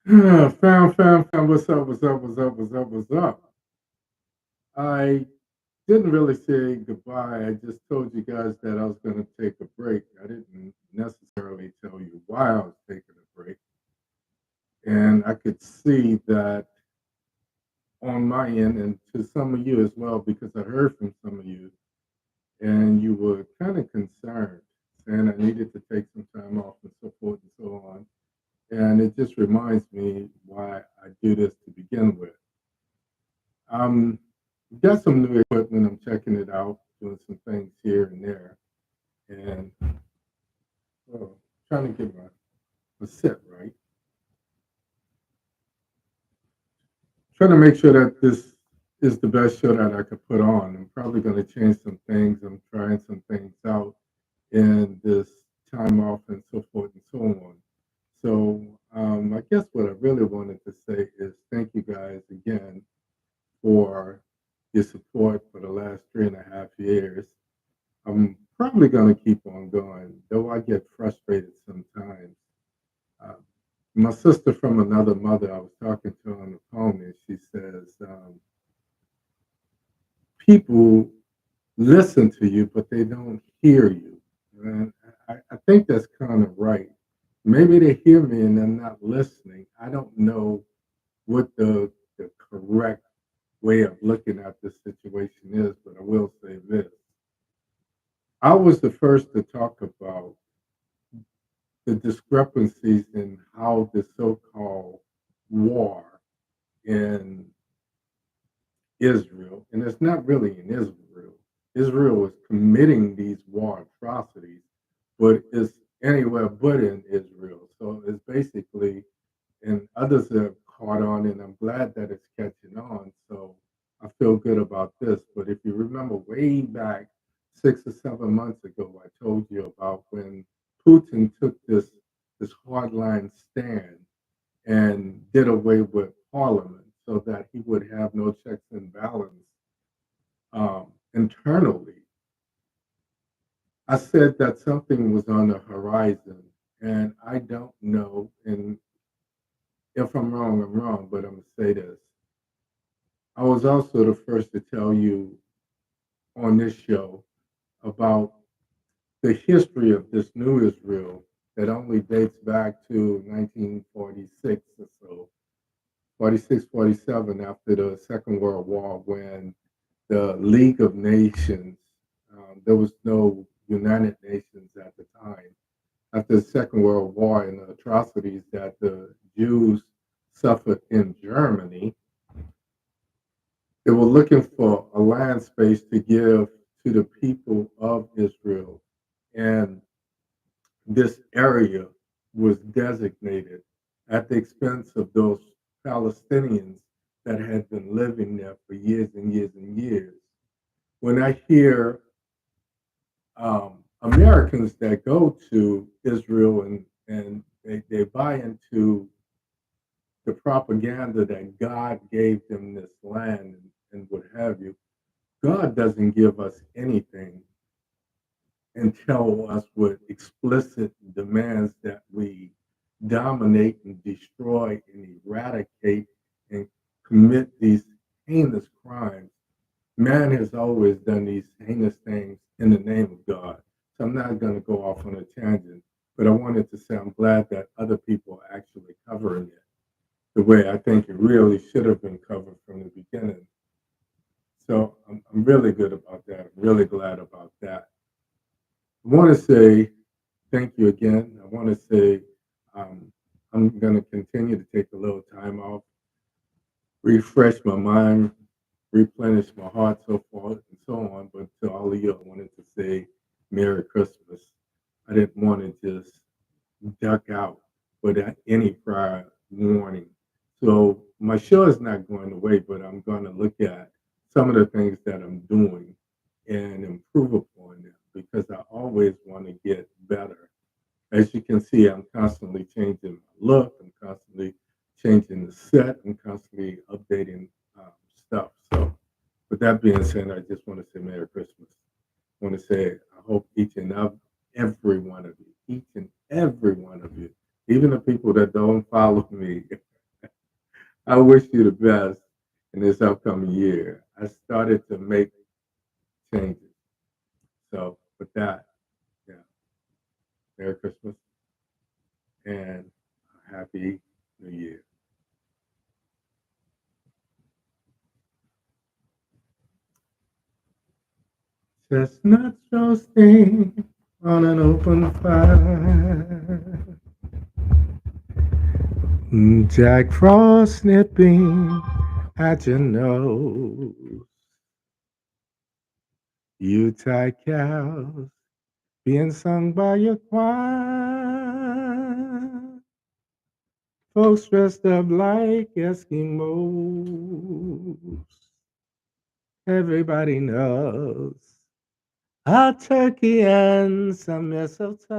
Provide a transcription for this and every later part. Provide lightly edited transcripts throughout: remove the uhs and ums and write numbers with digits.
Fam, what's up? I didn't really say goodbye. I just told you guys that I was going to take a break. I didn't necessarily tell you why I was taking a break. And I could see that on my end and to some of you as well, because I heard from some of you, and you were kind of concerned, saying I needed to take some time off and so forth and so on. And it just reminds me why I do this to begin with. Um, got some new equipment. I'm checking it out, doing some things here and there, and trying to get my set right. Trying to make sure that this is the best show that I could put on. I'm probably going to change some things. I'm trying some things out in this time off and so forth and so on. So I guess what I really wanted to say is thank you guys again for your support for the last 3.5 years. I'm probably going to keep on going, though I get frustrated sometimes. Uh, my sister from another mother, I was talking to her on the phone, and she says, people listen to you, but they don't hear you. And I think that's kind of right. Maybe they hear me and they're not listening. I don't know what the correct way of looking at this situation is, but I will say this. I was the first to talk about the discrepancies in how the so-called war in Israel, and it's not really in Israel. Israel is committing these war atrocities, but it's anywhere but in Israel. So it's basically, and others have caught on, and I'm glad that it's catching on. So I feel good about this. But if you remember way back 6 or 7 months ago, I told you about when Putin took this hardline stand and did away with Parliament so that he would have no checks and balance internally. I said that something was on the horizon, and I don't know. And if I'm wrong, but I'm gonna say this. I was also the first to tell you on this show about the history of this new Israel that only dates back to 1946 or so, 46, 47, after the Second World War, when the League of Nations, there was no United Nations at the time. After the Second World War and the atrocities that the Jews suffered in Germany, they were looking for a land space to give to the people of Israel. And this area was designated at the expense of those Palestinians that had been living there for years and years and years. When I hear Americans that go to Israel and they buy into the propaganda that God gave them this land and what have you, God doesn't give us anything and tell us with explicit demands that we dominate and destroy and eradicate and commit these heinous crimes. Man has always done these heinous things in the name of God. So I'm not going to go off on a tangent, but I wanted to say I'm glad that other people are actually covering it the way I think it really should have been covered from the beginning. So I'm really good about that. I'm really glad about that. I want to say thank you again. I want to say um, I'm going to continue to take a little time off, refresh my mind, replenish my heart, so forth and so on. But to all of you, I wanted to say Merry Christmas. I didn't want to just duck out without any prior warning. So my show is not going away, but I'm going to look at some of the things that I'm doing and improve upon them because I always want to get better. As you can see, I'm constantly changing my look. I'm constantly changing the set. I'm constantly updating stuff. So, with that being said, I just want to say Merry Christmas. I want to say I hope each and every one of you, each and every one of you, even the people that don't follow me, I wish you the best in this upcoming year. I started to make changes. So with that, yeah, Merry Christmas and Happy New Year. Chestnuts roasting on an open fire. Jack Frost nipping at your nose. Yuletide cows being sung by your choir. Folks dressed up like Eskimos. Everybody knows a turkey and some mistletoe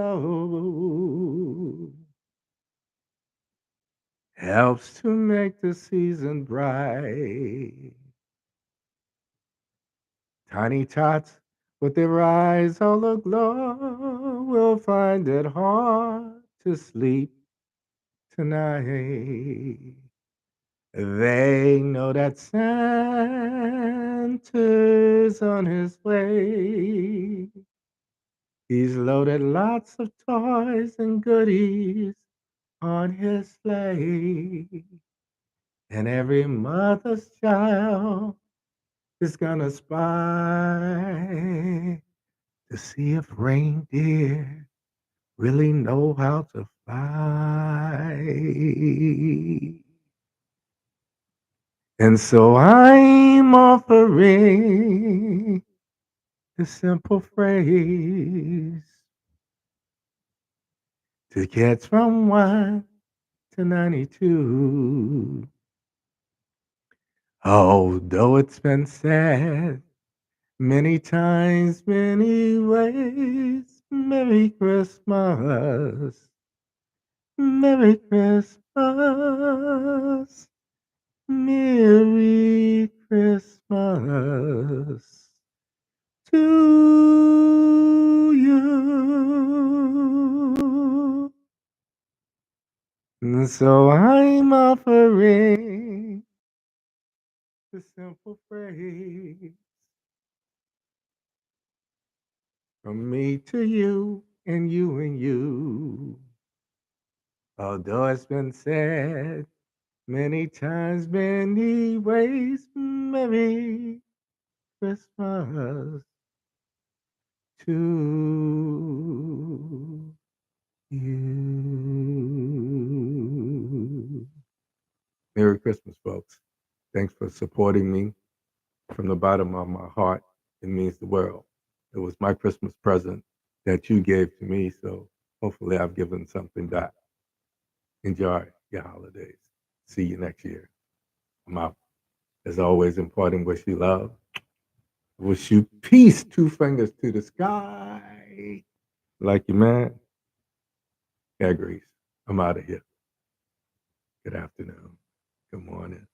helps to make the season bright. Tiny tots with their eyes all aglow will find it hard to sleep tonight. They know that Santa's on his way. He's loaded lots of toys and goodies on his sleigh. And every mother's child is gonna spy to see if reindeer really know how to fly. And so I'm offering the simple phrase to get from 1 to 92. Although it's been said many times, many ways, Merry Christmas, Merry Christmas, Merry Christmas to you. And so I'm offering the simple phrase from me to you and you and you. Although it's been said many times, many ways, Merry Christmas to you. Merry Christmas, folks. Thanks for supporting me from the bottom of my heart. It means the world. It was my Christmas present that you gave to me, so hopefully I've given something back. Enjoy your holidays. See you next year. I'm out. As always, imparting wish you love. Wish you peace, 2 fingers to the sky. Like your man, Grease. I'm out of here. Good afternoon. Good morning.